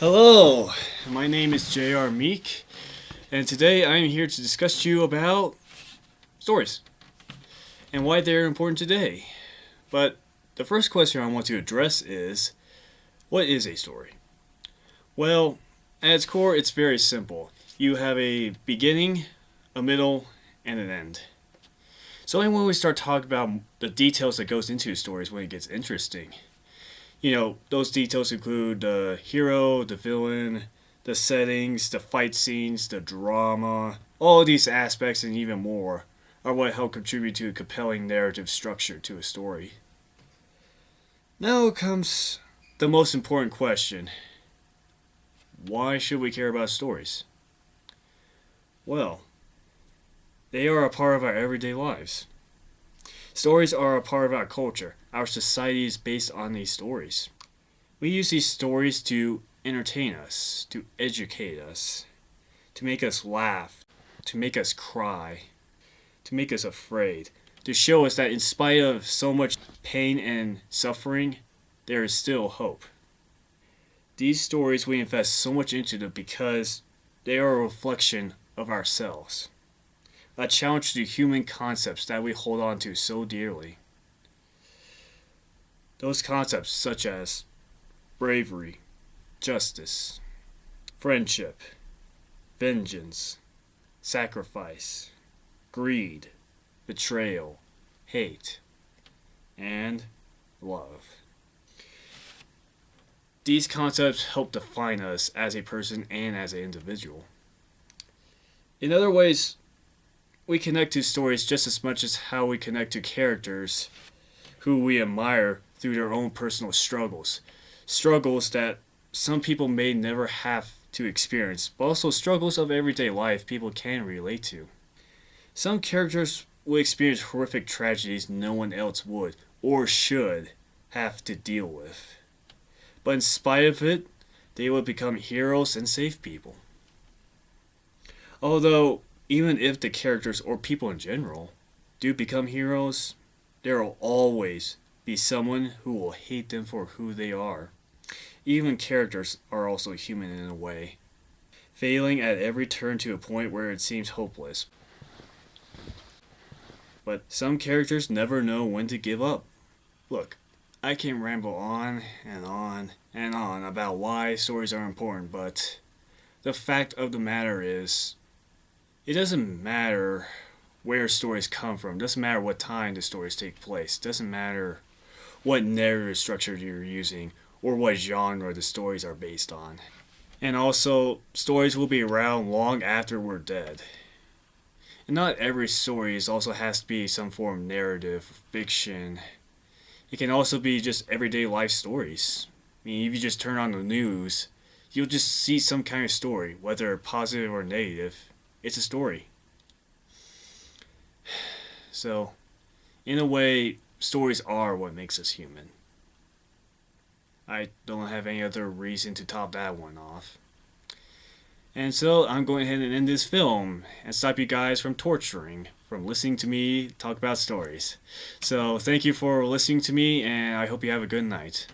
Hello, my name is J.R. Meek, and today I am here to discuss to you about stories and why they're important today. But the first question I want to address is, what is a story? Well, at its core, it's very simple. You have a beginning, a middle, and an end. So when we start talking about the details that goes into stories when it gets interesting. Those details include the hero, the villain, the settings, the fight scenes, the drama. All of these aspects and even more are what help contribute to a compelling narrative structure to a story. Now comes the most important question. Why should we care about stories? Well, they are a part of our everyday lives. Stories are a part of our culture. Our society is based on these stories. We use these stories to entertain us, to educate us, to make us laugh, to make us cry, to make us afraid, to show us that in spite of so much pain and suffering, there is still hope. These stories we invest so much into them because they are a reflection of ourselves. A challenge to human concepts that we hold on to so dearly. Those concepts such as bravery, justice, friendship, vengeance, sacrifice, greed, betrayal, hate, and love. These concepts help define us as a person and as an individual. In other ways, we connect to stories just as much as how we connect to characters who we admire through their own personal struggles. Struggles that some people may never have to experience, but also struggles of everyday life people can relate to. Some characters will experience horrific tragedies no one else would or should have to deal with. But in spite of it, they will become heroes and save people. Although, even if the characters or people in general do become heroes, there will always be someone who will hate them for who they are. Even characters are also human in a way, failing at every turn to a point where it seems hopeless. But some characters never know when to give up. Look, I can ramble on and on and on about why stories are important, but the fact of the matter is, it doesn't matter where stories come from. It doesn't matter what time the stories take place. It doesn't matter what narrative structure you're using or what genre the stories are based on. And also, stories will be around long after we're dead. And not every story also has to be some form of narrative, fiction. It can also be just everyday life stories. I mean, if you just turn on the news, you'll just see some kind of story, whether positive or negative. It's a story. So, in a way, stories are what makes us human. I don't have any other reason to top that one off. And so, I'm going ahead and end this film and stop you guys from listening to me talk about stories. So, thank you for listening to me, and I hope you have a good night.